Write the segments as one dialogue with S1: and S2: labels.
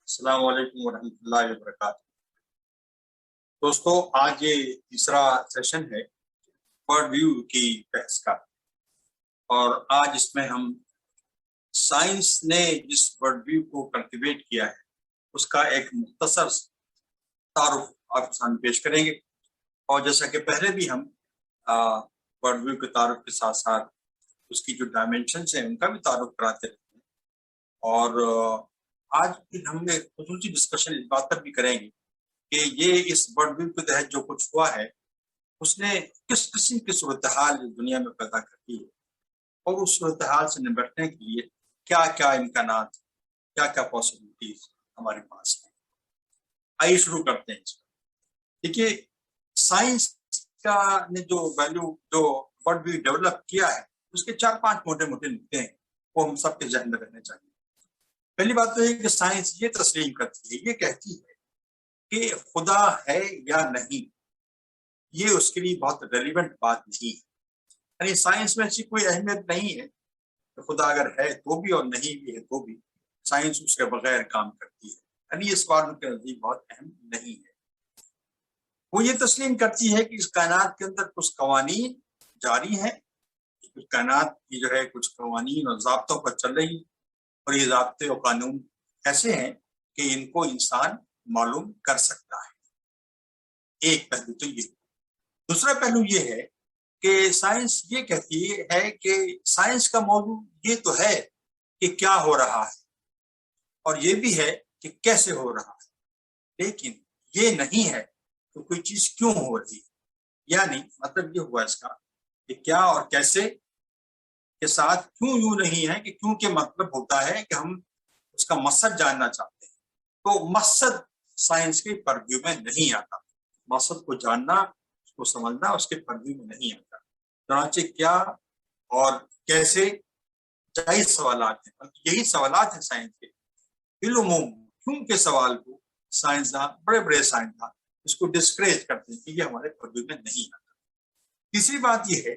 S1: السلام علیکم ورحمۃ اللہ وبرکاتہ۔ دوستو، آج یہ تیسرا سیشن ہے ورڈ ویو کی بحث کا، اور آج اس میں ہم سائنس نے جس ورڈ ویو کو کلٹیویٹ کیا ہے اس کا ایک مختصر تعارف آپ کے سامنے پیش کریں گے، اور جیسا کہ پہلے بھی ہم ورڈ ویو کے تعارف کے ساتھ ساتھ اس کی جو ڈائمینشنس ہیں ان کا بھی تعارف کراتے رہتے ہیں، اور آج ہم ایک خصوصی ڈسکشن اس بات پر بھی کریں گے کہ یہ اس ورڈ ویو کے تحت جو کچھ ہوا ہے اس نے کس قسم کی صورتحال دنیا میں پیدا کرتی ہے، اور اس صورتحال سے نمٹنے کے لیے کیا کیا امکانات، کیا کیا پاسبلٹیز ہمارے پاس ہیں۔ آئیے شروع کرتے ہیں اس پر۔ دیکھیے، سائنس کا نے جو ویلیو جو ورڈ ویو ڈیولپ کیا ہے اس کے 4-5 موٹے موٹے نقطے ہیں، وہ ہم سب کے ذہن میں رہنے چاہیے۔ پہلی بات تو ہے کہ سائنس یہ تسلیم کرتی ہے، یہ کہتی ہے کہ خدا ہے یا نہیں، یہ اس کے لیے بہت ریلیونٹ بات نہیں ہے۔ یعنی سائنس میں ایسی کوئی اہمیت نہیں ہے کہ خدا اگر ہے تو بھی اور نہیں بھی ہے تو بھی سائنس اس کے بغیر کام کرتی ہے، یعنی اس بات ان کے نزدیک بہت اہم نہیں ہے۔ وہ یہ تسلیم کرتی ہے کہ اس کائنات کے اندر کچھ قوانین جاری ہیں، کچھ کائنات کی جو ہے کچھ قوانین اور ضابطوں پر چل رہی، اور یہ ضابطے اور قانون ایسے ہیں کہ ان کو انسان معلوم کر سکتا ہے۔ ایک پہلو تو یہ۔ دوسرا پہلو یہ ہے کہ سائنس یہ کہتی ہے کہ سائنس کا موضوع یہ تو ہے کہ کیا ہو رہا ہے، اور یہ بھی ہے کہ کیسے ہو رہا ہے، لیکن یہ نہیں ہے کہ کوئی چیز کیوں ہو رہی ہے۔ یعنی مطلب یہ ہوا اس کا کہ کیا اور کیسے کے ساتھ کیوں یوں نہیں ہے کہ کیوں کے مطلب ہوتا ہے کہ ہم اس کا مقصد جاننا چاہتے ہیں، تو مقصد سائنس کے پرویو میں نہیں آتا۔ مقصد کو جاننا، اس کو سمجھنا اس کے پرویو میں نہیں آتا۔ چنانچہ کیا اور کیسے جائز سوالات ہیں، یہی سوالات ہیں سائنس کے۔ بالعموم کیوں کے سوال کو سائنسداں، بڑے بڑے سائنسداں اس کو ڈسکریج کرتے ہیں کہ یہ ہمارے پرویو میں نہیں آتا۔ تیسری بات یہ ہے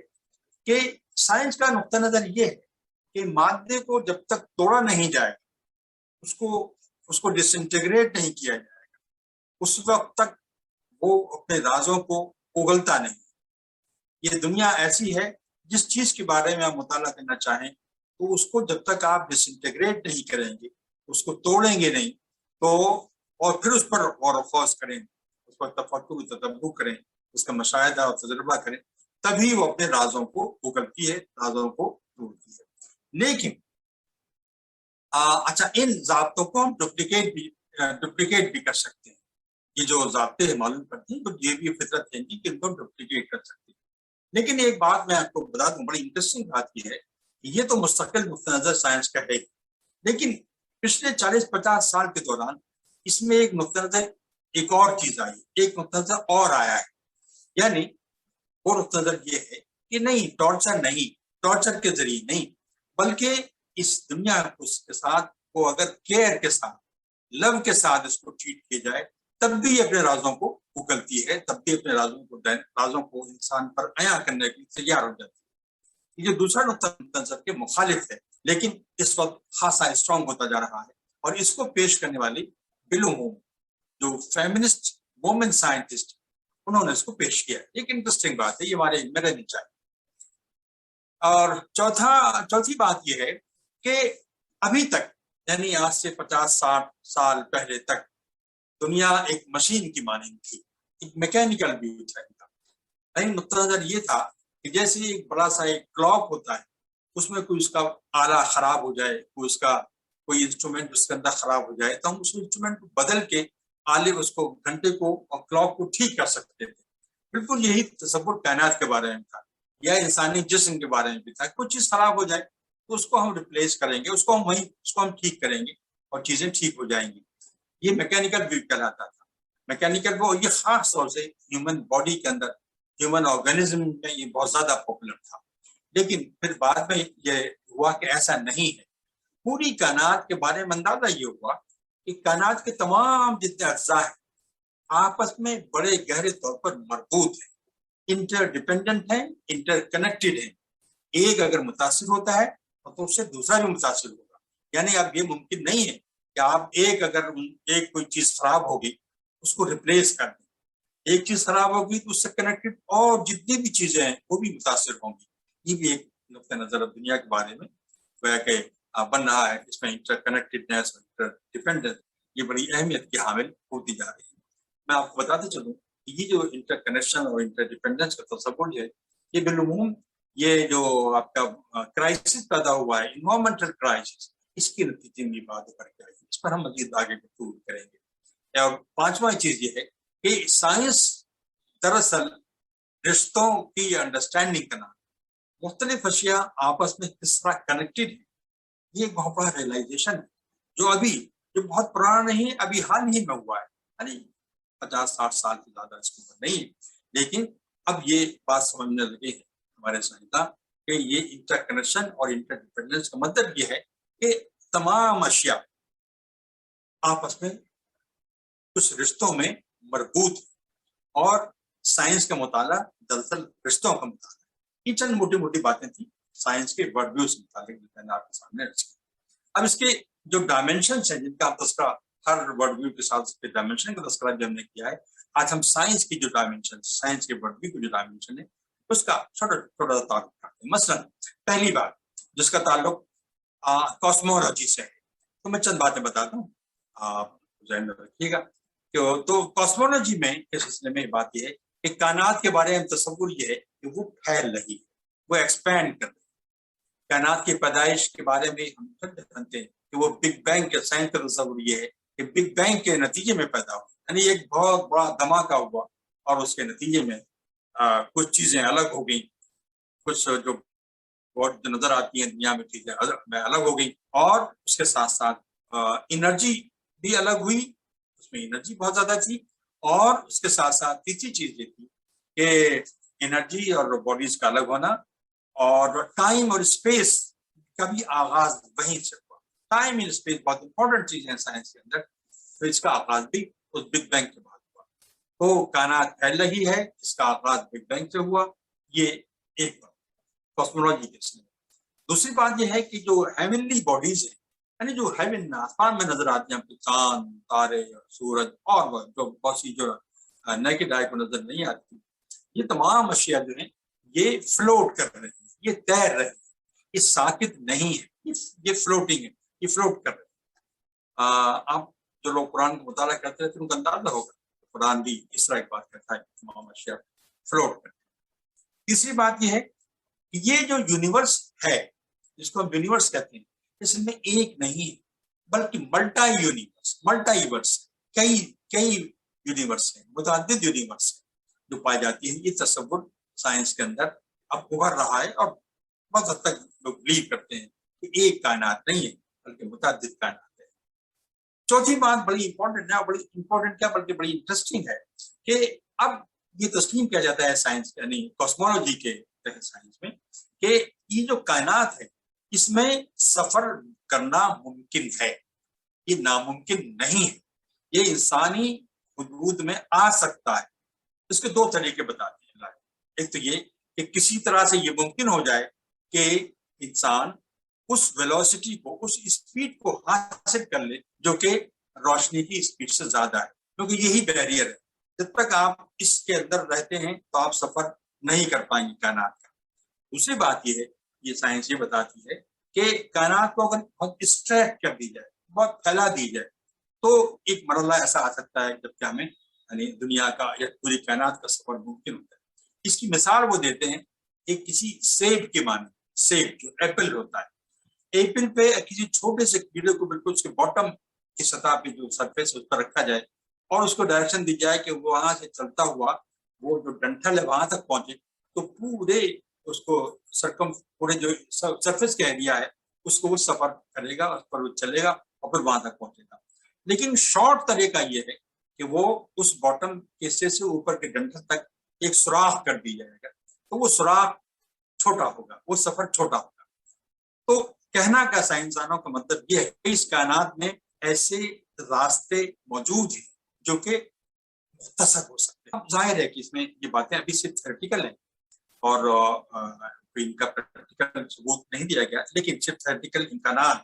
S1: کہ سائنس کا نقطہ نظر یہ ہے کہ مادے کو جب تک توڑا نہیں جائے گا، اس کو ڈس انٹیگریٹ نہیں کیا جائے گا، اس وقت تک وہ اپنے رازوں کو اگلتا نہیں۔ یہ دنیا ایسی ہے، جس چیز کے بارے میں آپ مطالعہ کرنا چاہیں تو اس کو جب تک آپ ڈس انٹیگریٹ نہیں کریں گے، اس کو توڑیں گے نہیں تو، اور پھر اس پر غور و خوض کریں، اس پر تفکر و تدبر کریں، اس کا مشاہدہ اور تجربہ کریں، تبھی وہ اپنے رازوں کو اگلتی ہے، رازوں کو توڑتی ہے۔ لیکن اچھا، ان ضابطوں کو ہم ڈپلیکیٹ بھی کر سکتے ہیں۔ یہ جو ضابطے معلوم کرتے ہیں تو یہ بھی فطرت ہے کہ ان کو ڈپلیکیٹ کر سکتے ہیں۔ لیکن ایک بات میں آپ کو بتا دوں، بڑی انٹرسٹنگ بات یہ ہے کہ یہ تو مستقل نقطہ نظر سائنس کا ہے، لیکن پچھلے 40-50 سال کے دوران اس میں ایک نقطہ نظر، ایک اور چیز آئی، ایک نقطہ نظر اور آیا ہے۔ یعنی وہ نقطہ نظر یہ ہے کہ نہیں، ٹارچر کے ذریعے نہیں، بلکہ اس دنیا کو اس کے ساتھ کو اگر کیئر کے ساتھ، لو کے ساتھ اس کو ٹریٹ کیا جائے تب بھی اپنے رازوں کو اگلتی ہے، تب بھی اپنے رازوں کو انسان پر عیاں کرنے کے لیے تیار ہو جاتی ہے۔ یہ دوسرا نقطہ نظر کے مخالف ہے، لیکن اس وقت خاصا اسٹرانگ ہوتا جا رہا ہے، اور اس کو پیش کرنے والی بالعموم جو فیمنسٹ وومن سائنٹسٹ انہوں نے اس کو پیش کیا۔ ایک انٹرسٹنگ بات ہے، یہ ہمارے علم میں رہنی چاہیے۔ اور چوتھی بات یہ ہے کہ ابھی تک، یعنی آج سے 50-60 سال پہلے تک دنیا ایک مشین کی مانند تھی، ایک میکینیکل بھی تھا۔ یعنی نقطہ نظر یہ تھا کہ جیسے ایک بڑا سا ایک کلاک ہوتا ہے، اس میں کوئی اس کا آلہ خراب ہو جائے، کوئی انسٹرومنٹ اس کے اندر خراب ہو جائے، تو ہم اس انسٹرومنٹ کو بدل کے آلے اس کو، گھنٹے کو اور کلاک کو ٹھیک کر سکتے تھے۔ بالکل یہی تصور کائنات کے بارے میں تھا، یا انسانی جسم کے بارے میں بھی تھا۔ کچھ چیز خراب ہو جائے تو اس کو ہم ریپلیس کریں گے، اس کو ہم ٹھیک کریں گے اور چیزیں ٹھیک ہو جائیں گی۔ یہ میکینیکل ویو کہلاتا تھا۔ میکینیکل وہ، یہ خاص طور سے ہیومن باڈی کے اندر، ہیومن آرگینزم میں یہ بہت زیادہ پاپولر تھا۔ لیکن پھر بعد میں یہ ہوا کہ ایسا نہیں ہے۔ پوری کائنات کے بارے میں اندازہ یہ ہوا کہ کائنات کے تمام جتنے اجزاء ہیں آپس میں بڑے گہرے طور پر مربوط ہیں، انٹر ڈیپینڈنٹ ہیں، انٹر کنیکٹڈ ہیں۔ ایک اگر متاثر ہوتا ہے تو اس سے دوسرا بھی متاثر ہوگا۔ یعنی اب یہ ممکن نہیں ہے کہ آپ ایک کوئی چیز خراب ہوگی اس کو ریپلیس کر دیں. ایک چیز خراب ہوگی تو اس سے کنیکٹڈ اور جتنی بھی چیزیں ہیں وہ بھی متاثر ہوں گی. یہ بھی ایک نقطۂ نظر دنیا کے بارے میں گویا کہ بن رہا ہے. اس میں انٹر کنیکٹڈنیس اور انٹر ڈیپینڈنس یہ بڑی اہمیت کی حامل ہوتی جا رہی ہے. میں آپ کو بتاتے چلوں کہ یہ جو انٹر کنیکشن اور انٹر ڈیپینڈنس کا تصور ہے یہ بالعموم یہ جو آپ کا کرائسس پیدا ہوا ہے انوائرمنٹل کرائسس اس کے نتیجے میں بات کر کے آئی. اس پر ہم مزید آگے گفتگو کریں گے. اور پانچواں چیز یہ ہے کہ سائنس دراصل رشتوں کی انڈرسٹینڈنگ کرنا مختلف اشیاء آپس میں کس طرح کنیکٹڈ ہے یہ ایک بہت بڑا ریئلائزیشن ہے جو بہت پرانا نہیں ابھی حال ہی میں ہوا ہے. یعنی 50-60 سال سے زیادہ اس کے اوپر نہیں ہے. لیکن اب یہ بات سمجھنے لگے ہیں ہمارے سائنسداں کہ یہ انٹر کنیکشن اور انٹر ڈیپینڈنس کا مطلب یہ ہے کہ تمام اشیاء آپس میں کچھ رشتوں میں مربوط ہے. اور سائنس کا مطالعہ دراصل رشتوں کا مطالعہ. یہ چند موٹی موٹی باتیں تھیں سائنس کے ورڈ ویو سے متعلق میں نے آپ کے سامنے رکھی. اب اس کے جو ڈائمینشنس ہیں جن کا تذکرہ ہر ورڈ ویو کے ساتھ ڈائمینشن کا تذکرہ جو ہم نے کیا ہے آج ہم سائنس کی جو ڈائمینشن سائنس کے ورڈ ویو کی جو ڈائمینشن ہے اس کا چھوٹا سا تعلق کرتے ہیں. مثلا پہلی بات جس کا تعلق کاسمولوجی سے ہے تو میں چند باتیں بتاتا ہوں آپ ذہن میں رکھیے گا. تو کاسمولوجی میں اس سلسلے میں بات یہ ہے کہ کائنات کے بارے میں تصور یہ ہے کہ وہ پھیل رہی ہے وہ ایکسپینڈ کر رہی ہے. کائنات کی پیدائش کے بارے میں ہم جانتے ہیں کہ وہ بگ بینگ کے سائنس کا تصور یہ ہے کہ بگ بینگ کے نتیجے میں پیدا ہوا. یعنی ایک بہت بڑا دھماکہ ہوا اور اس کے نتیجے میں کچھ چیزیں الگ ہو گئیں. کچھ جو نظر آتی ہیں دنیا میں چیزیں الگ ہو گئی اور اس کے ساتھ ساتھ انرجی بھی الگ ہوئی. اس میں انرجی بہت زیادہ تھی اور اس کے ساتھ ساتھ تیسری چیز یہ تھی کہ انرجی اور باڈیز کا الگ ہونا اور ٹائم اور اسپیس کا بھی آغاز وہیں سے ہوا. ٹائم اینڈ اسپیس بہت امپورٹنٹ چیز ہے سائنس کے اندر. تو اس کا آغاز بھی اس بگ بینگ کے بعد ہوا. تو کائنات پھیل رہی ہے اس کا آغاز بگ بینگ سے ہوا. یہ ایک بات کاسمولوجی کے اس میں. دوسری بات یہ ہے کہ جو ہیونلی باڈیز ہیں یعنی جو ہیون آسمان میں نظر آتی ہیں چاند تارے سورج اور جو بہت سی جو نیکڈ آئی کو نظر نہیں آتی یہ تمام اشیاء جو ہیں یہ فلوٹ کر رہے ہیں یہ تیر رہے ہیں. یہ ساکت نہیں ہے یہ فلوٹنگ ہے یہ فلوٹ کر رہے ہیں. آپ جو لوگ قرآن کا مطالعہ کرتے ہیں ان کا اندازہ ہوگا قرآن بھی اس طرح ایک بات کرتا ہے تمام اشیاء فلوٹ کرتے ہیں. تیسری بات یہ ہے کہ یہ جو یونیورس ہے جس کو ہم یونیورس کہتے ہیں اس میں ایک نہیں ہے بلکہ ملٹا یونیورس کئی یونیورس ہیں متعدد یونیورس ہیں جو پائی جاتی ہے. یہ تصور سائنس کے اندر اب ابھر رہا ہے اور بہت حد تک لوگ بلیو کرتے ہیں کہ ایک کائنات نہیں ہے بلکہ متعدد کائنات ہے. چوتھی بات بڑی امپورٹنٹ ہے بڑی امپورٹنٹ کیا بلکہ بڑی انٹرسٹنگ ہے کہ اب یہ تسلیم کیا جاتا ہے سائنس یعنی کاسمولوجی کے سائنس میں کہ یہ جو کائنات ہے اس میں سفر کرنا ممکن ہے. یہ ناممکن نہیں ہے. یہ انسانی حدود میں آ سکتا ہے. اس کے دو طریقے بتاتے ہیں. ایک تو یہ کہ کسی طرح سے یہ ممکن ہو جائے کہ انسان اس ویلوسٹی کو اس اسپیڈ کو حاصل کر لے جو کہ روشنی کی اسپیڈ سے زیادہ ہے کیونکہ یہی بیریئر ہے. جب تک آپ اس کے اندر رہتے ہیں تو آپ سفر نہیں کر پائیں گے کائنات کا. دوسری بات یہ ہے یہ سائنس یہ بتاتی ہے کہ کائنات کو اگر بہت اسٹریچ کر دی جائے بہت پھیلا دی جائے تو ایک مرحلہ ایسا آ سکتا ہے جب کہ ہمیں یعنی دنیا کا یا پوری کائنات کا سفر ممکن ہوتا ہے. اس کی مثال وہ دیتے ہیں ایک کسی سیب کے معنی سیب جو ایپل ہوتا ہے ایپل پہ کسی چھوٹے سے کیڑے کو بالکل اس کے باٹم کی سطح پہ جو سرفیس اس پر رکھا جائے اور اس کو ڈائریکشن دی جائے کہ وہ وہاں سے چلتا ہوا وہ جو ڈنٹھل ہے وہاں تک پہنچے تو پورے اس کو سرکم پورے جو سرفیس کا ایریا ہے اس کو وہ سفر کرے گا اس پر وہ چلے گا اور پھر وہاں تک پہنچے گا. لیکن شارٹ طریقہ یہ ہے کہ وہ اس باٹم کے حصے سے اوپر کے ڈنٹل تک ایک سوراخ کر دی جائے گا تو وہ سوراخ چھوٹا ہوگا وہ سفر چھوٹا ہوگا. تو کہنا کا سائنسدانوں کا مطلب یہ ہے کہ اس کائنات میں ایسے راستے موجود ہیں جو کہ مختصر ہو سکتے ہیں. اب ظاہر ہے کہ اس میں یہ باتیں ابھی صرف تھیوریٹیکل ہیں اور ان کا پریکٹیکل ثبوت نہیں دیا گیا لیکن صرف تھیوریٹیکل امکانات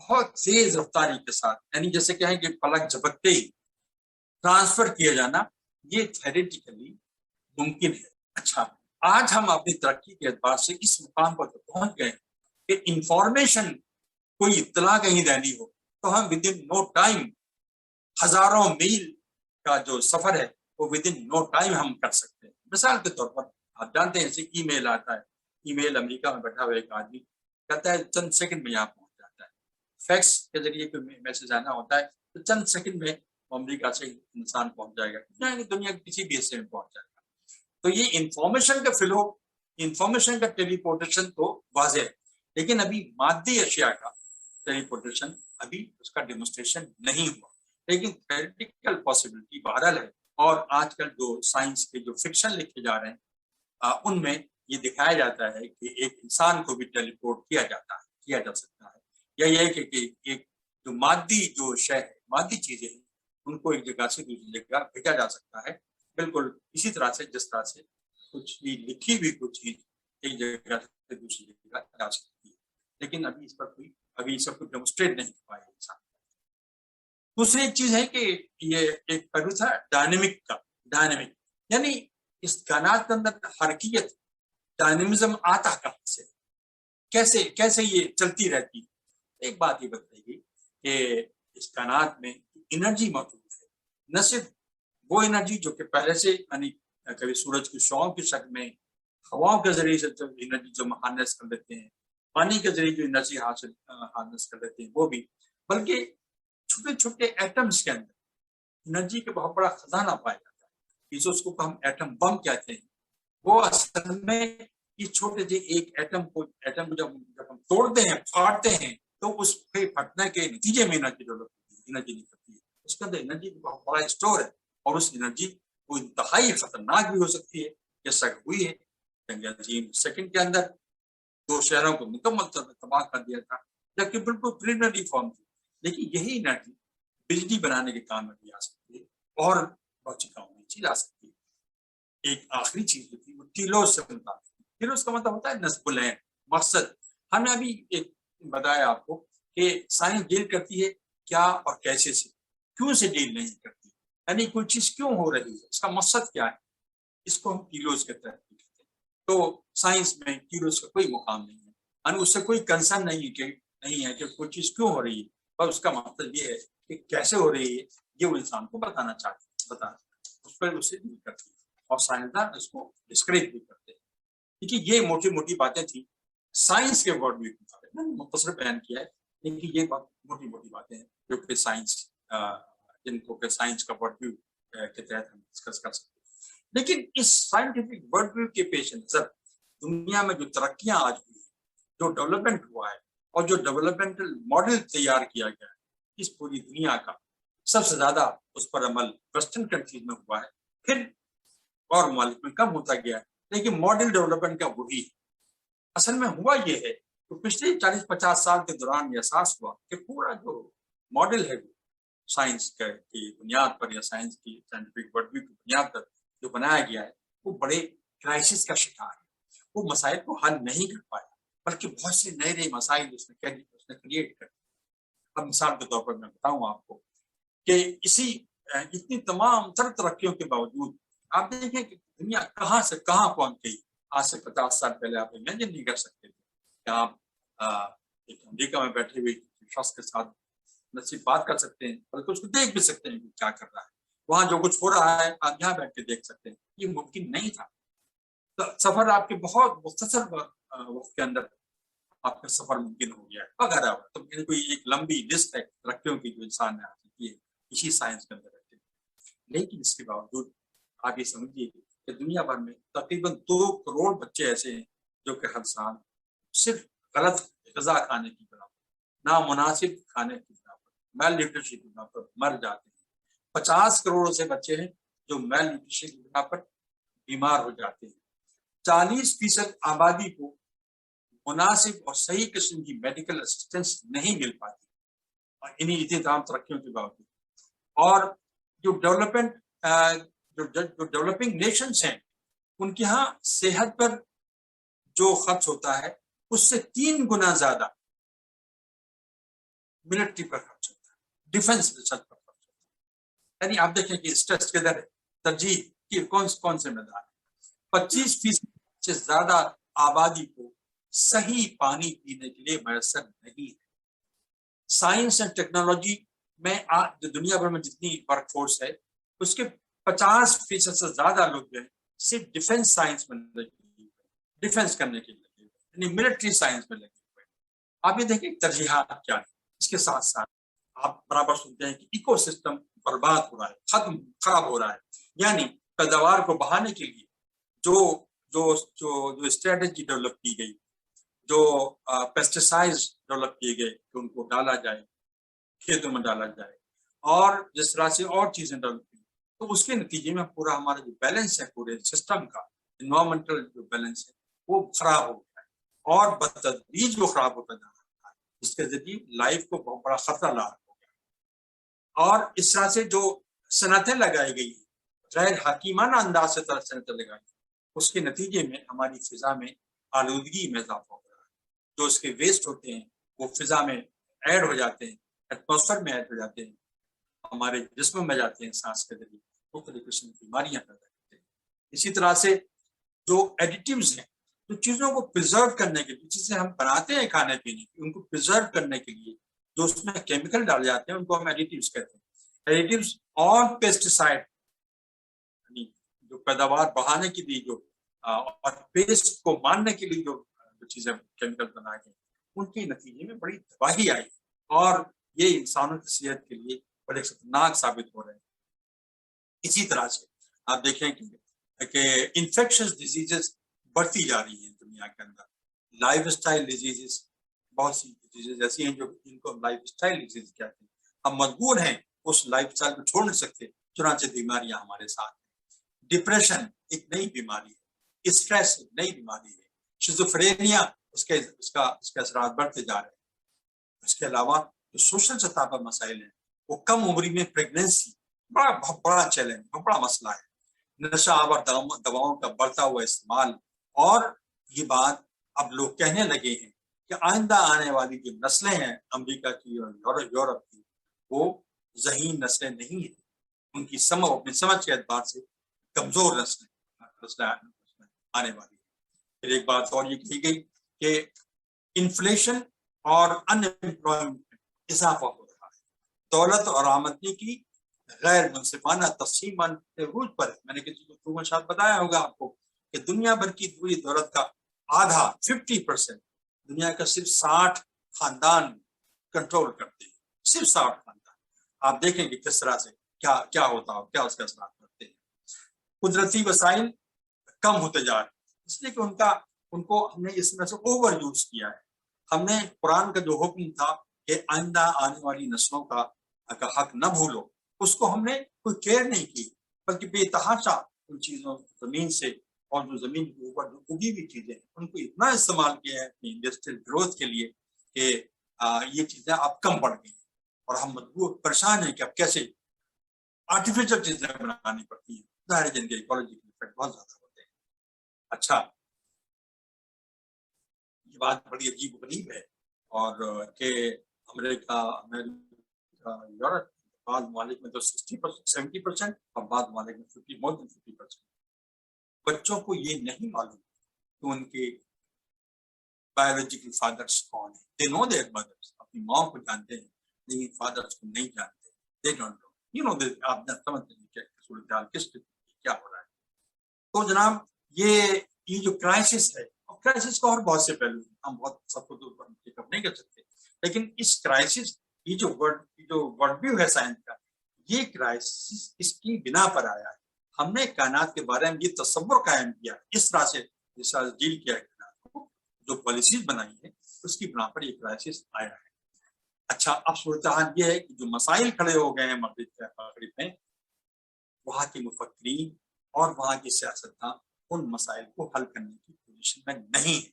S1: بہت تیز رفتاری کے ساتھ، یعنی جیسے کہیں کہ پلک جھپکتے ہی ٹرانسفر کیا جانا، یہ تھیوریٹیکلی ممکن ہے۔ اچھا، آج ہم اپنی ترقی کے اعتبار سے اس مقام پر پہنچ گئے کہ انفارمیشن، کوئی اطلاع کہیں دینی ہو تو ہم ود ان نو ٹائم ہزاروں میل کا جو سفر ہے وہ ود ان نو ٹائم ہم کر سکتے ہیں۔ مثال کے طور پر آپ جانتے ہیں جیسے ای میل آتا ہے، ای میل امریکہ میں بیٹھا ہوا ایک آدمی کہتا ہے چند سیکنڈ میں یہاں پہنچ جاتا ہے۔ فیکس کے ذریعے کوئی میسج آنا ہوتا ہے تو چند سیکنڈ میں امریکہ سے انسان پہنچ جائے گا، دنیا کے کسی بھی حصے میں پہنچ جائے گا۔ تو یہ انفارمیشن کا فلو، انفارمیشن کا ٹیلی پورٹیشن تو واضح ہے، لیکن ابھی مادی اشیاء کا ٹیلی پورٹیشن ابھی اس کا ڈیمونسٹریشن نہیں ہوا، لیکن تھیوریٹیکل پاسبلٹی بہرحال ہے۔ اور آج کل جو سائنس کے جو فکشن لکھے جا رہے ہیں ان میں یہ دکھایا جاتا ہے کہ ایک انسان کو بھی ٹیلی پورٹ کیا جا سکتا ہے، یا یہ کہ ایک جو مادی جو شے ہے، مادی چیزیں ہیں، ان کو ایک جگہ سے دوسری جگہ بھیجا جا سکتا ہے، بالکل اسی طرح سے جس طرح سے کچھ بھی لکھی ہوئی کچھ چیز ایک جگہ سے دوسری جگہ جا سکتی ہے، لیکن ابھی اس پر کوئی ابھی سب کچھ ڈیمونسٹریٹ نہیں کر پایا انسان۔ دوسری ایک چیز ہے کہ یہ ایک پہلو تھا ڈائنمک کا، ڈائنمک یعنی اس کائنات کے اندر حرکیت، ڈائنمزم آتا کہاں سے، کیسے یہ چلتی رہتی ہے۔ ایک بات یہ بتائیے کہ اس کائنات میں انرجی موجود ہے، نہ صرف وہ انرجی جو کہ پہلے سے یعنی کبھی سورج کی شعاؤں کی شکل میں، ہواؤں کے ذریعے سے جو انرجی جو ہارنس کر لیتے ہیں، پانی کے ذریعے جو انرجی ہارنس کر لیتے ہیں وہ بھی، بلکہ چھوٹے چھوٹے ایٹمز کے اندر انرجی کا بہت بڑا خزانہ پایا جاتا ہے، اس کو ہم ایٹم بم کہتے ہیں۔ وہ اصل میں یہ چھوٹے سے ایک ایٹم کو جب ہم توڑتے ہیں، پھاڑتے ہیں، تو اس پہ پھٹنے کے نتیجے میں انرجی ڈیولپ ہوتی ہے، انرجی نکلتی ہے۔ اس کے اندر انرجی کا بہت بڑا اسٹور ہے، اور اس انرجی وہ انتہائی خطرناک بھی ہو سکتی ہے، جیسا کہ ہوئی ہے جنگ عظیم سیکنڈ کے اندر 2 شہروں کو مکمل طور پر تباہ کر دیا تھا، جبکہ بالکل پریلیمنری فارم تھی، لیکن یہی انرجی بجلی بنانے کے کام میں بھی آ سکتی ہے، اور بہت سی کاموں میں چیز آ سکتی ہے۔ ایک آخری چیز جو تھی وہ ٹیلوس سے متعلق، ٹیلوس کا مطلب ہوتا ہے نصب العین، مقصد۔ ہم نے ابھی ایک بتایا آپ کو کہ سائنس ڈیل کرتی ہے کیا اور کیسے سے، کیوں سے ڈیل نہیں کرتی، یعنی کوئی چیز کیوں ہو رہی ہے، اس کا مقصد کیا ہے، اس کو ہم ٹیلوس کے تحت کرتے ہیں۔ تو سائنس میں ٹیلوس کا کوئی مقام نہیں ہے، یعنی اس سے کوئی کنسرن نہیں ہے کہ کوئی چیز کیوں ہو رہی ہے، پر اس کا مطلب یہ ہے کہ کیسے ہو رہی ہے، یہ وہ انسان کو بتانا چاہتے ہیں، اس پر اسے ڈیل کرتی ہے، اور سائنسدان اس کو ڈسکریج بھی کرتے ہیں۔ کیونکہ یہ موٹی موٹی باتیں تھیں سائنس کے ورڈ ویو کے بارے میں، مختصر بیان کیا ہے، لیکن یہ موٹی موٹی باتیں ہیں جو کہ سائنس جن کو کہ سائنس کا ورڈ ویو کے تحت ہم ڈسکس کر سکتے ہیں۔ لیکن اس سائنٹیفک ورڈ ویو کے پیش نظر دنیا میں جو ترقیاں آج ہوئی ہیں، جو ڈیولپمنٹ ہوا ہے، اور جو ڈیولپمنٹل ماڈل تیار کیا گیا ہے، اس پوری دنیا کا سب سے زیادہ اس پر عمل ویسٹرن کنٹریز میں ہوا ہے، پھر اور ممالک میں کم ہوتا گیا ہے، لیکن ماڈل ڈیولپمنٹ کا وہی ہے۔ اصل میں ہوا یہ ہے کہ پچھلے 40-50 سال کے دوران یہ احساس ہوا کہ پورا جو ماڈل ہے وہ سائنس کی بنیاد پر، یا سائنس کی سائنٹیفک ورڈ ویو کی بنیاد پر جو بنایا گیا ہے، وہ بڑے کرائسس کا شکار ہے، وہ مسائل کو حل نہیں کر پایا، بلکہ بہت سے نئے مسائل اس نے کریٹ کر۔ اب مثال کے طور پر میں بتاؤں آپ کو کہ اتنی تمام تر ترقیوں کے باوجود آپ دیکھیں کہ دنیا کہاں سے کہاں پہنچ گئی۔ آج سے 50 سال پہلے آپ امیجن نہیں کر سکتے تھے کہ آپ ایک امریکہ میں بیٹھے ہوئے شخص کے ساتھ نہ صرف بات کر سکتے ہیں بلکہ اس کو دیکھ بھی سکتے ہیں کہ کیا کر رہا ہے، وہاں جو کچھ ہو رہا ہے آپ یہاں بیٹھ کے دیکھ سکتے ہیں، یہ ممکن نہیں تھا۔ تو سفر آپ کے بہت مختصر وقت کے اندر آپ کا سفر ممکن ہو گیا ہے وغیرہ۔ تو کوئی ایک لمبی لسٹ ہے ترقیوں کی جو انسان نے حاصل کی ہے اسی سائنس کے اندر رہتے ہیں، لیکن اس کے باوجود آگے سمجھیے کہ دنیا بھر میں تقریباً 2 کروڑ بچے ایسے ہیں جو کہ ہر سال صرف غلط غذا کھانے کی بنا پر، نامناسب کھانے کی بنا پر، میل نیوٹریشن کی بنا پر مر جاتے ہیں۔ 50 کروڑ سے بچے ہیں جو میل نیوٹریشن کی بنا پر بیمار ہو جاتے ہیں۔ 40% آبادی کو مناسب اور صحیح قسم کی میڈیکل اسسٹنس نہیں مل پاتی، اور انہیں تمام ترقیوں کے باوجود۔ اور جو ڈیولپنگ نیشنز ہیں ان کے ہاں صحت پر جو خرچ ہوتا ہے اس سے 3 گنا زیادہ ملٹری پر خرچ ہوتا ہے, ڈیفینس ریسرچ پر خرچ ہوتا ہے. یعنی آپ دیکھیں کہ اسٹریس کے در ترجیح کی کون سے میدان ہے. 25% سے زیادہ آبادی کو صحیح پانی پینے کے لیے میسر نہیں ہے. سائنس اینڈ ٹیکنالوجی میں جو دنیا بھر میں جتنی ورک فورس ہے اس کے 50% سے زیادہ لوگ جو ہیں صرف ڈیفینس سائنس میں لگے ہوئے, ڈیفینس کرنے کے لیے لگے ہوئے, یعنی ملٹری سائنس میں لگے ہوئے. آپ یہ دیکھیں ترجیحات کیا ہے. اس کے ساتھ ساتھ آپ برابر سنتے ہیں کہ ایکو سسٹم برباد ہو رہا ہے, خراب ہو رہا ہے. یعنی پیداوار کو بڑھانے کے لیے جو جو جو اسٹریٹجی ڈیولپ کی گئی, جو پیسٹیسائڈ ڈیولپ کیے گئے کہ ان کو ڈالا جائے, کھیتوں میں ڈالا جائے, اور جس طرح سے اور چیزیں ڈیولپ کی, تو اس کے نتیجے میں پورا ہمارا جو بیلنس ہے پورے سسٹم کا, انوائرمنٹل جو بیلنس ہے وہ خراب ہو گیا ہے, اور بتدریج وہ خراب ہوتا جا رہا ہے. اس کے ذریعے لائف کو بہت بڑا خطرہ لاحق ہو گیا. اور اس طرح سے جو صنعتیں لگائی گئی ہیں, غیر حکیمانہ انداز سے صنعتیں لگائی گئی, اس کے نتیجے میں ہماری فضا میں آلودگی میں اضافہ ہو رہا ہے. جو اس کے ویسٹ ہوتے ہیں وہ فضا میں ایڈ ہو جاتے ہیں, ایٹماسفیئر میں ایڈ ہو جاتے ہیں, ہمارے جسم میں جاتے ہیں, سانس کے ذریعے مختلف قسم کی بیماریاں پیدا کرتے ہیں. اسی طرح سے جو ایڈیٹیوز ہیں, جو چیزوں کو پرزرو کرنے کے لیے, جسے ہم بناتے ہیں کھانے پینے کی, ان کو پرزرو کرنے کے لیے جو اس میں کیمیکل ڈالے جاتے ہیں ان کو ہم ایڈیٹیوز کہتے ہیں. ایڈیٹیوز اور پیسٹیسائڈ, یعنی جو پیداوار بڑھانے کے لیے جو اور پیسٹ کو مارنے کے لیے جو چیزیں کیمیکل بنائے گئے, ان کے نتیجے میں بڑی تباہی آئی, اور یہ انسانوں کی صحت کے لیے بڑے خطرناک ثابت ہو رہے ہیں. اسی طرح سے آپ دیکھیں کہ انفیکشس ڈیزیزز بڑھتی جا رہی ہیں دنیا کے اندر. لائف اسٹائل ڈیزیزز, بہت سی ڈیزیز ایسی ہیں جو ان کو لائف اسٹائل ڈیزیز کہتے ہیں. ہم مجبور ہیں اس لائف اسٹائل کو چھوڑ نہیں سکتے, چنانچہ بیماریاں ہمارے ساتھ ہیں. ڈپریشن ایک نئی بیماری ہے, اسٹریس ایک نئی بیماری ہے, شیزوفرینیا اس کے اثرات بڑھتے جا رہے ہیں. اس کے علاوہ جو سوشل سطح پر مسائل ہیں, وہ کم عمری میں پریگنینسی بہت بڑا چیلنج, بہت بڑا مسئلہ ہے. نشہ آور دواؤں کا بڑھتا ہوا استعمال, اور یہ بات اب لوگ کہنے لگے ہیں کہ آئندہ آنے والی جو نسلیں ہیں امریکہ کی اور یورپ کی, وہ ذہین نسلیں نہیں ہیں. ان کی اپنی سمجھ کے اعتبار سے کمزور نسلیں آنے والی. پھر ایک بات اور یہ کہی گئی کہ انفلیشن اور ان امپلائمنٹ میں اضافہ ہو رہا ہے. دولت اور آمدنی کی غیر منصفانہ تقسیم عروج پر ہے. میں نے کسی کو شاید بتایا ہوگا آپ کو کہ دنیا بھر کی پوری دولت کا آدھا 50% دنیا کا صرف 60 خاندان کنٹرول کرتے ہیں, صرف 60 خاندان. آپ دیکھیں کہ کس طرح سے کیا ہوتا ہو, کیا اس کا اثرات کرتے ہیں. قدرتی وسائل کم ہوتے جا رہے ہیں, اس لیے کہ ان کو ہم نے اس میں سے اوور یوز کیا ہے. ہم نے قرآن کا جو حکم تھا کہ آئندہ آنے والی نسلوں کا حق نہ بھولو, اس کو ہم نے کوئی کیئر نہیں کی, بلکہ بے تحاشا ان چیزوں زمین سے اور جو زمین کے اوپر جو اگی ہوئی چیزیں ان کو اتنا استعمال کیا ہے اپنی انڈسٹریل گروتھ کے لیے کہ یہ چیزیں اب کم پڑ گئی ہیں, اور ہم مجبور پریشان ہیں کہ اب کیسے آرٹیفیشل چیزیں بنانی پڑتی ہیں. ظاہر جن کے ایکولوجیکل افیکٹ بہت زیادہ ہوتے ہیں. اچھا, یہ بات بڑی عجیب و غریب ہے, اور کہ امریکہ یورپ بعض ممالک میں تو 60% 70% اور بعض ممالک میں more than 50%. بچوں کو یہ نہیں معلوم کہ ان کے بایولوجیکل فادرس کون ہیں. دے نو دیئر مدرس, اپنی ماں کو جانتے ہیں لیکن فادرس کو نہیں جانتے. They don't know, you know, آپ سمجھتے ہیں کہ صورتحال کس کیا ہو رہا ہے. تو جناب یہ جو کرائسس ہے, اور کرائسس کا اور بہت سے پہلو ہیں, ہم بہت سب کو نہیں کر سکتے, لیکن اس کرائسس یہ جو ورڈ ویو ہے سائنس کا, یہ کرائسس اس کی بنا پر آیا ہے. ہم نے کائنات کے بارے میں یہ تصور قائم کیا, اس طرح سے ڈیل کیا ہے کائنات کو, جو پالیسیز بنائی ہے اس کی بنا پر یہ کرائسس آیا ہے. اچھا, اب صورتحال یہ ہے کہ جو مسائل کھڑے ہو گئے ہیں مغرب میں, وہاں کے مفکرین اور وہاں کی سیاستداں ان مسائل کو حل کرنے کی پوزیشن میں نہیں ہے.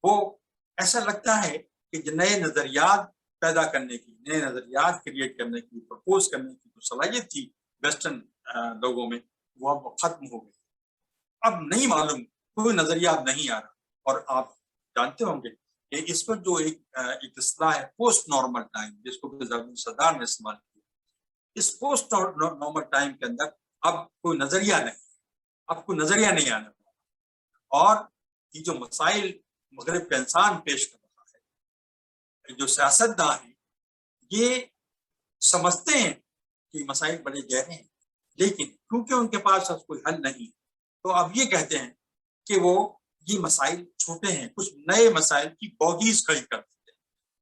S1: وہ ایسا لگتا ہے کہ نئے نظریات پیدا کرنے کی, نئے نظریات کریٹ کرنے کی, پرپوز کرنے کی جو صلاحیت تھی ویسٹرن لوگوں میں, وہ اب ختم ہو گئی. اب نہیں معلوم, کوئی نظریہ اب نہیں آ رہا. اور آپ جانتے ہوں گے کہ اس پر جو ایک اصطلاح ہے پوسٹ نارمل ٹائم، جس کو صدار نے استعمال کیا، اس پوسٹ نارمل ٹائم کے اندر اب کوئی نظریہ نہیں، اب کوئی نظریہ نہیں آنے والا، اور یہ جو مسائل مغرب کا انسان پیش کر رہا ہے، جو سیاستداں ہیں یہ سمجھتے ہیں کہ مسائل بڑے گہرے ہیں، لیکن کیونکہ ان کے پاس اب کوئی حل نہیں، تو اب یہ کہتے ہیں کہ وہ یہ مسائل چھوٹے ہیں، کچھ نئے مسائل کی بوگیز کھڑی کر دیتے ہیں،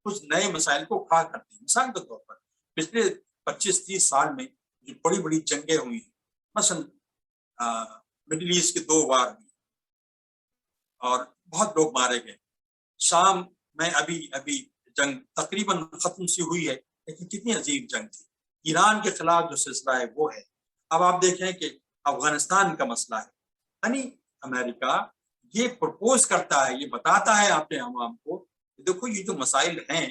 S1: کچھ نئے مسائل کو کھڑا کرتے ہیں۔ مثال کے طور پر پچھلے 25-30 سال میں جو بڑی بڑی جنگیں ہوئی ہیں، مثلا مڈل ایسٹ کے 2 وار ہوئی اور بہت لوگ مارے گئے، شام میں ابھی جنگ تقریباً ختم سی ہوئی ہے، لیکن کتنی عظیم جنگ تھی۔ ایران کے خلاف جو سلسلہ ہے وہ ہے۔ اب آپ دیکھیں کہ افغانستان کا مسئلہ ہے، یعنی امریکہ یہ پرپوز کرتا ہے، یہ بتاتا ہے اپنے عوام کو کہ دیکھو یہ جو مسائل ہیں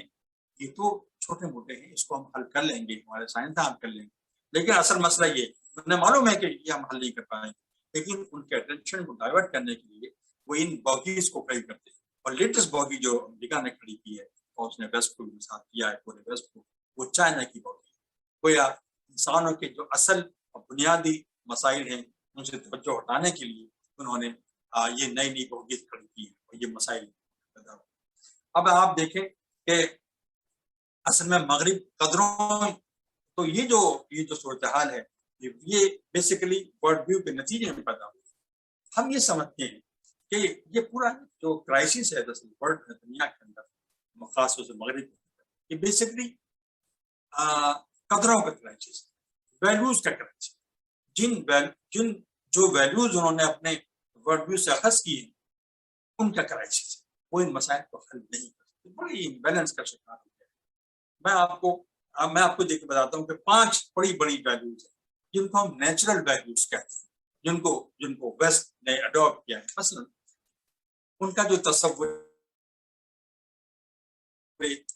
S1: یہ تو چھوٹے موٹے ہیں، اس کو ہم حل کر لیں گے، ہمارے سائنسداں حل کر لیں گے، لیکن اصل مسئلہ یہ انہیں معلوم ہے کہ یہ ہم حل نہیں کر پائیں گے، لیکن ان کے اٹینشن کو ڈائیورٹ کرنے کے لیے وہ ان باگیز کو کھڑی کرتے ہیں۔ اور لیٹسٹ باگی جو امریکہ نے کھڑی کی ہے اور اس نے ویسٹ کو ساتھ کیا ہے، پورے ویسٹ کو، وہ چائنا کی باگی ہے۔ گویا انسانوں کے جو اصل اور بنیادی مسائل ہیں ان سے توجہ ہٹانے کے لیے انہوں نے یہ نئی باگیز کھڑی کی ہے اور یہ مسائل پیدا ہوئے۔ اب آپ دیکھیں کہ اصل میں مغرب قدروں، تو یہ جو صورتحال ہے یہ بیسیکلی ورلڈ ویو کے نتیجے میں پیدا ہوئی۔ ہم یہ سمجھتے ہیں کہ یہ پورا جو کرائسس ہے ورلڈ دنیا کے اندر، خاص طور سے مغرب کے اندر، یہ بیسیکلی قدروں کا کرائسس، ویلیوز کا کرائسس۔ جن جو ویلیوز انہوں نے اپنے ورلڈ ویو سے اخذ کی ہیں ان کا کرائسس ہے، وہ ان مسائل کو حل نہیں کر سکتے، بڑی امبیلنس کا شکار ہو گیا۔ میں آپ کو دیکھ کے بتاتا ہوں کہ 5 بڑی ویلیوز ہیں جن کو ہم نیچرل ویلیوز کہتے ہیں، جن کو ویسٹ نے اڈاپٹ کیا ہے۔ مثلا ان کا جو تصور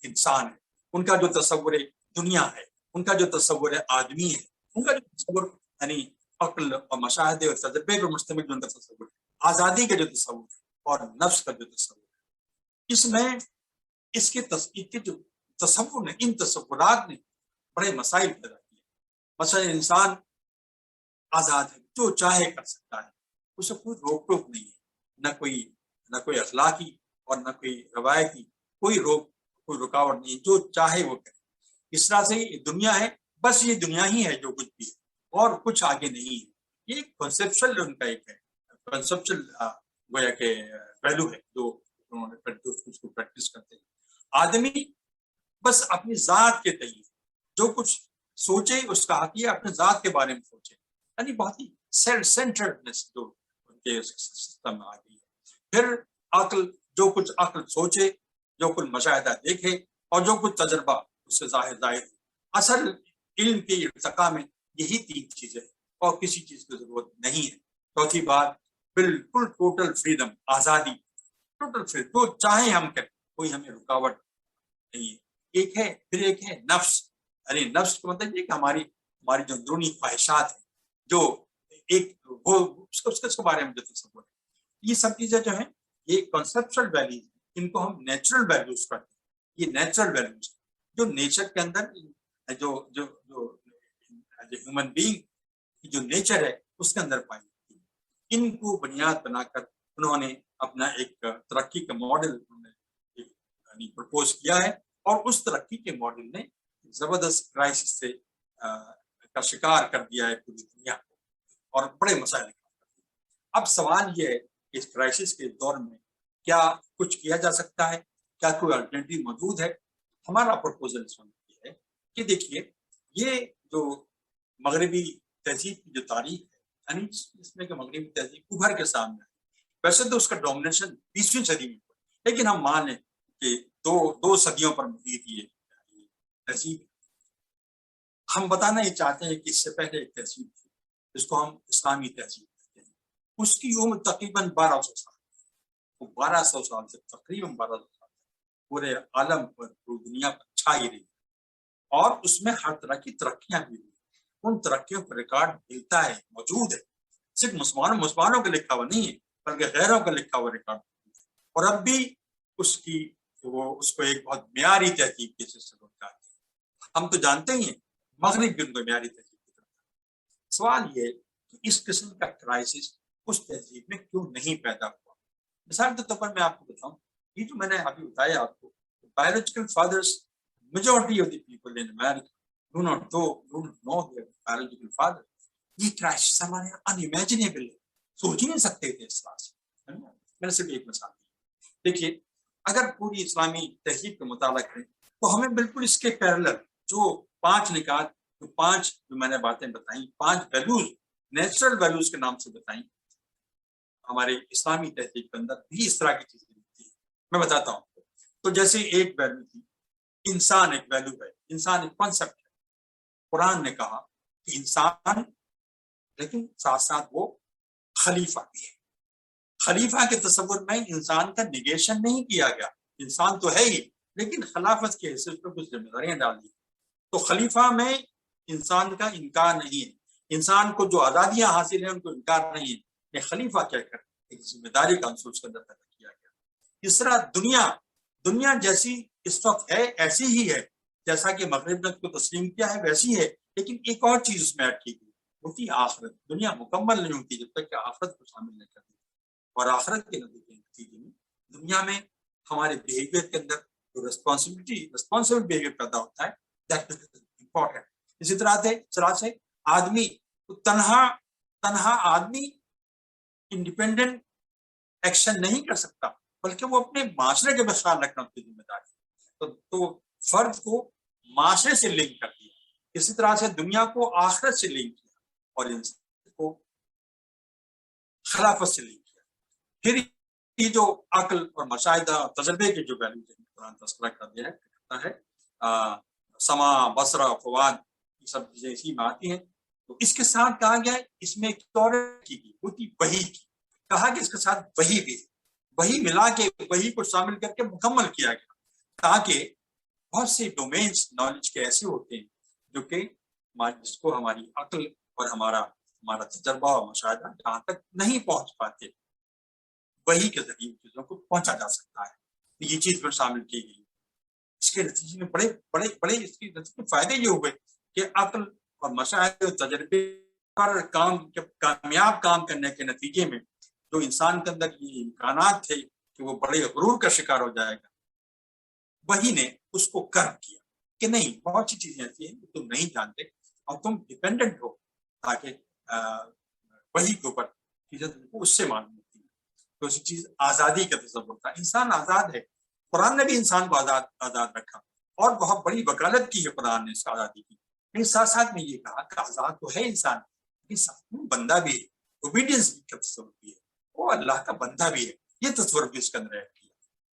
S1: انسان ہے، ان کا جو تصور دنیا ہے، ان کا جو تصور آدمی ہے، ان کا جو تصور یعنی عقل اور مشاہدے اور تجربے پر مشتمل جو ان کا تصور ہے، آزادی کا جو تصور ہے اور نفس کا جو تصور ہے، اس میں اس کے جو تصور نے، ان تصورات نے بڑے مسائل پیدا کیے۔ مثلا انسان آزاد ہے، جو چاہے کر سکتا ہے، اسے کوئی روک ٹوک نہیں ہے، نہ کوئی اخلاقی اور نہ کوئی روایتی کوئی رکاوٹ نہیں ہے، جو چاہے وہ کرے۔ اس طرح سے یہ دنیا ہے، بس یہ دنیا ہی ہے جو کچھ بھی ہے اور کچھ آگے نہیں ہے۔ یہ کنسپچل ان کا ایک ہے، کنسپچل گویا کہ پہلو ہے جو انہوں نے اس کو پریکٹس کرتے ہیں۔ آدمی بس اپنی ذات کے تئیں جو کچھ سوچے اس کا حق ہے، اپنے ذات کے بارے میں سوچے، یعنی بہت ہی سیلف سینٹرڈنس جو ان کے سسٹم میں آ گئی ہے۔ پھر جو کچھ عقل سوچے، جو کچھ مشاہدہ دیکھے اور جو کچھ تجربہ اس سے ظاہر اصل علم کے ارتقاء میں یہی 3 چیزیں ہیں اور کسی چیز کی ضرورت نہیں ہے۔ چوتھی بات بالکل ٹوٹل فریڈم، آزادی، ٹوٹل فریڈم، جو چاہے ہم کریں، کوئی ہمیں رکاوٹ نہیں ہے۔ ایک ہے نفس، یعنی نفس کا مطلب یہ کہ ہماری جو اندرونی خواہشات ہیں، جو وہ اس کے بارے میں جو تصور ہے، یہ سب چیزیں جو ہیں یہ کنسپچل ویلیوز ہیں، ان کو ہم نیچرل ویلیوز کہتے ہیں۔ یہ نیچرل ویلیوز جو نیچر کے اندر جو ہیومن بینگ کی جو نیچر ہے اس کے اندر پائی جاتی ہے۔ ان کو بنیاد بنا کر انہوں نے اپنا ایک ترقی کا ماڈل پرپوز کیا ہے، اور اس ترقی کے ماڈل نے زبردست کرائسس سے کا شکار کر دیا ہے پوری دنیا کو اور بڑے مسائل کر دیا۔ اب سوال یہ ہے کہ اس کرائسس کے دور میں کیا کچھ کیا جا سکتا ہے، کیا کوئی الٹرنیٹیو موجود ہے؟ ہمارا پرپوزل یہ ہے کہ دیکھیے، یہ جو مغربی تہذیب کی جو تاریخ ہے، یعنی اس میں کہ مغربی تہذیب ابھر کے سامنے ہے۔ ویسے تو اس کا ڈومینیشن 20ویں صدی میں ہوا، لیکن ہم مان لیں کہ دو صدیوں پر محیط یہ تہذیب۔ ہم بتانا ہی چاہتے ہیں کہ اس سے پہلے ایک تہذیب تھی جس کو ہم اسلامی تہذیب کہتے ہیں، اس کی عمر تقریباً 1200 سال، وہ 1200 سال سے تقریباً 1200 سال پورے عالم پر، پوری دنیا پر چھائی رہی، اور اس میں ہر طرح کی ترقیاں بھی ہوئی۔ ان ترقیوں کا ریکارڈ ملتا ہے، موجود ہے، صرف مسلمانوں کا لکھا ہوا نہیں ہے بلکہ غیروں کا لکھا ہوا ریکارڈ، اور اب بھی اس کی تو وہ اس کو ایک بہت معیاری تہذیب کے سلسلے میں کہتے ہیں. ہم تو جانتے ہی ہیں مغرب بھی ان کو معیاری تہذیب کی طرف. سوال یہ ہے کہ اس قسم کا کرائسس اس تہذیب میں کیوں نہیں پیدا ہوا. مثال کے طور پر میں آپ کو بتاؤں, یہ جو میں نے ابھی بتایا آپ کو, biological fathers, majority of the people in America do not know their biological father. یہ کرائسس ہمارے unimaginable ہے, سوچ ہی نہیں سکتے تھے اس بات سے. میں نے صرف ایک مثال دی. دیکھیے, اگر پوری اسلامی تہذیب کا مطالعہ کریں تو ہمیں بالکل اس کے پیرلل جو 5 نکات, جو میں نے باتیں بتائیں, 5 ویلوز, نیچرل ویلوز کے نام سے بتائیں, ہمارے اسلامی تہذیب کے اندر بھی اس طرح کی چیزیں ملتی ہیں. میں بتاتا ہوں. تو جیسے ایک ویلو تھی, انسان ایک ویلو ہے, انسان ایک کانسیپٹ ہے. قرآن نے کہا کہ انسان, لیکن ساتھ ساتھ وہ خلیفہ بھی ہے. خلیفہ کے تصور میں انسان کا نگیشن نہیں کیا گیا, انسان تو ہے ہی, لیکن خلافت کی حیثیت پر کچھ ذمہ داریاں ڈال دی. تو خلیفہ میں انسان کا انکار نہیں ہے, انسان کو جو آزادیاں حاصل ہیں ان کو انکار نہیں ہے. یہ خلیفہ کیا کر ایک ذمہ داری کا عنصر اس کے اندر پیدا کیا گیا. اس طرح دنیا جیسی اس وقت ہے ایسی ہی ہے, جیسا کہ مغرب نے کو تسلیم کیا ہے ویسی ہے, لیکن ایک اور چیز اس میں ایڈ کی گئی, وہ تھی آخرت. دنیا مکمل نہیں ہوتی جب تک کہ آخرت کو شامل نہیں کرتی, اور آخرت کے نتیجے میں دنیا میں ہمارے بیہیویئر کے اندر جو رسپانسبل بیہیویئر پیدا ہوتا ہے, دیٹ از امپورٹنٹ. اسی طرح سے آدمی تنہا آدمی انڈیپینڈنٹ ایکشن نہیں کر سکتا, بلکہ وہ اپنے معاشرے کے بس خیال رکھنا اس کی ذمہ داری. تو فرد کو معاشرے سے لنک کر دیا, اسی طرح سے دنیا کو آخرت سے لنک کیا, اور انسان کو خلافت سے لنک کیا. پھر یہ جو عقل اور مشاہدہ اور تجربے کے جو ویلیوز ہیں قرآن تذکرہ کر دیا ہے, سما, بصرہ, فواد, یہ سب چیزیں اسی میں آتی ہیں. تو اس کے ساتھ کہا گیا ہے, اس میں ایک طور کی گئی وہ تھی وحی کی. کہا کہ اس کے ساتھ وحی بھی, وحی ملا کے وحی کو شامل کر کے مکمل کیا گیا, تاکہ بہت سے ڈومینس نالج کے ایسے ہوتے ہیں جو کہ جس کو ہماری عقل اور ہمارا تجربہ اور مشاہدہ جہاں تک نہیں پہنچ پاتے, وحی کے ذریعے چیزوں کو پہنچا جا سکتا ہے. یہ چیز پر شامل کی گئی. اس کے نتیجے میں بڑے اس کے فائدے یہ ہوئے کہ عقل اور مشاہدے اور تجربے پر کامیاب کام کرنے کے نتیجے میں جو انسان کے اندر یہ امکانات تھے کہ وہ بڑے غرور کا شکار ہو جائے گا, وہی نے اس کو کرم کیا کہ نہیں, بہت سی چیزیں ایسی ہیں تم نہیں جانتے اور تم ڈیپینڈنٹ ہو, تاکہ وہی کے اوپر چیزیں تم کو اس سے معلوم ہوتی ہیں. تو اسی چیز آزادی کا تصور تھا. انسان آزاد ہے, قرآن نے بھی انسان کو آزاد رکھا, اور بہت بڑی وکالت کی ہے قرآن نے اس آزادی کی. لیکن ساتھ ساتھ میں یہ کہا کہ آزاد تو ہے انسان, لیکن ساتھ میں بندہ بھی ہے, اوبیڈینس کا تصور بھی ہے, وہ اللہ کا بندہ بھی ہے, یہ تصور بھی اس کے اندر ایڈ کیا.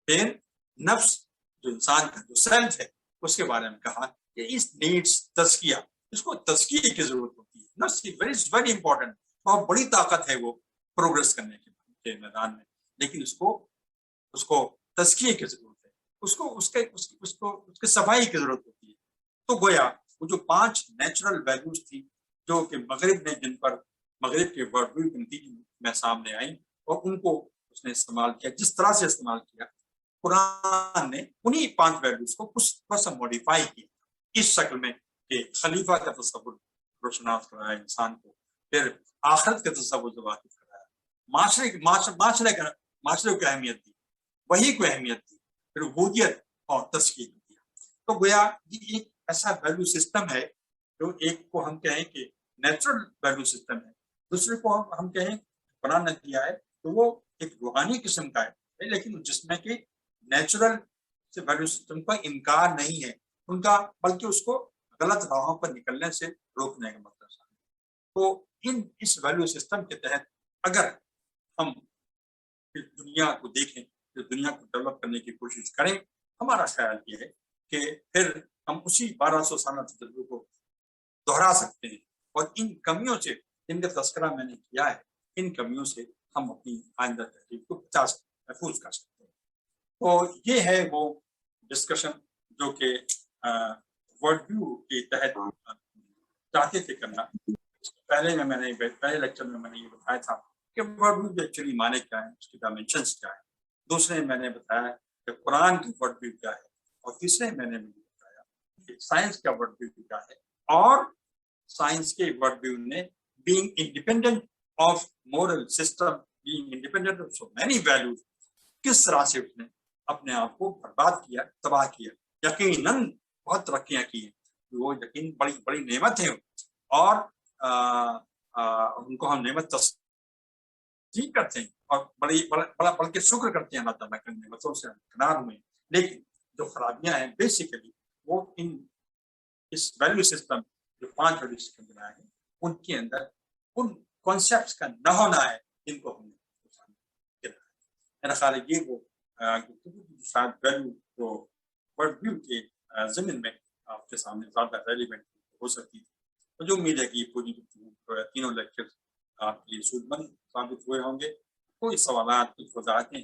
S1: پھر نفس جو انسان کا جو سیلف ہے اس کے بارے میں کہا کہ اس نیڈس تزکیہ, اس کو تزکیے کی ضرورت ہوتی ہے. نفس کی ویری امپورٹنٹ, بہت بڑی طاقت ہے وہ پروگریس کرنے کے میدان میں, لیکن اس کو تزکیے کی ضرورت ہے, اس کے صفائی کی ضرورت ہوتی ہے. تو گویا وہ جو 5 نیچرل ویلیوز تھی جو کہ مغرب نے جن پر مغرب کے ورڈ کے نتیجے میں سامنے آئی, اور ان کو اس نے استعمال کیا جس طرح سے استعمال کیا, قرآن نے انہی 5 ویلیوز کو کچھ سا موڈیفائی کیا اس شکل میں کہ خلیفہ کا تصور روشناس کرایا انسان کو, پھر آخرت کا تصور جو واقف کرایا, معاشرے کو اہمیت دی, وہی کو اہمیت دی, پھر وجودیت اور تزکیہ دیا. تو گویا یہ ایک ایسا ویلیو سسٹم ہے جو ایک کو ہم کہیں کہ نیچرل ویلیو سسٹم ہے, دوسرے کو ہم کہیں قرآن نے دیا ہے تو وہ ایک روحانی قسم کا ہے, لیکن جس میں کہ نیچرل سے ویلیو سسٹم کا انکار نہیں ہے ان کا, بلکہ اس کو غلط راہوں پر نکلنے سے روکنے کا مطلب ہے. تو اس ویلیو سسٹم کے تحت اگر ہم دنیا کو دیکھیں, دنیا کو ڈیولپ کرنے کی کوشش کریں, ہمارا خیال یہ ہے کہ پھر ہم اسی 1200 سالہ تجربے کو دہرا سکتے ہیں, اور ان کمیوں سے جن کا تذکرہ میں نے کیا ہے, ان کمیوں سے ہم اپنی آئندہ تحریک کو محفوظ کر سکتے ہیں. تو یہ ہے وہ ڈسکشن جو کہ ورلڈ ویو کے تحت چاہتے تھے کرنا. پہلے لیکچر میں نے یہ بتایا تھا کہ ورلڈ ویو ایکچولی معنی کیا ہے, اس کی ڈائمینشنس کیا ہے. دوسرے میں نے بتایا کہ قرآن کی ورڈ ویو کیا ہے، اور تیسرے میں نے بتایا کہ سائنس کا ورڈ ویو کیا ہے، اور سائنس کے ورڈ ویو نے being independent of moral system, being independent of so many values، کس طرح سے اس نے اپنے آپ کو برباد کیا، تباہ کیا۔ یقیناً بہت ترقیاں کی ہیں، وہ یقین بڑی بڑی نعمت ہے، اور ان کو ہم نعمت تسلیم کرتے ہیں، اور بلکہ شکر کرتے ہیں اللہ تعالیٰ کی نعمتوں سے کنار ہوئے۔ لیکن جو خرابیاں ہیں بیسیکلی وہ اس ویلیو سسٹم جو 5 ویلیو سسٹم بنائے ہیں ان کے اندر ان کانسیپٹس کا نہ ہونا ہے جن کو ہم نے میرا خیال ہے یہ وہ شاید ویلیو جو ورڈ ویو کے ضمن میں آپ کے سامنے زیادہ ریلیونٹ ہو سکتی ہے۔ مجھے امید ہے کہ یہ پوری تینوں لیکچر آپ کے لیے سود مند ثابت ہوئے ہوں گے۔ کوئی سوالات، کچھ وضاحتیں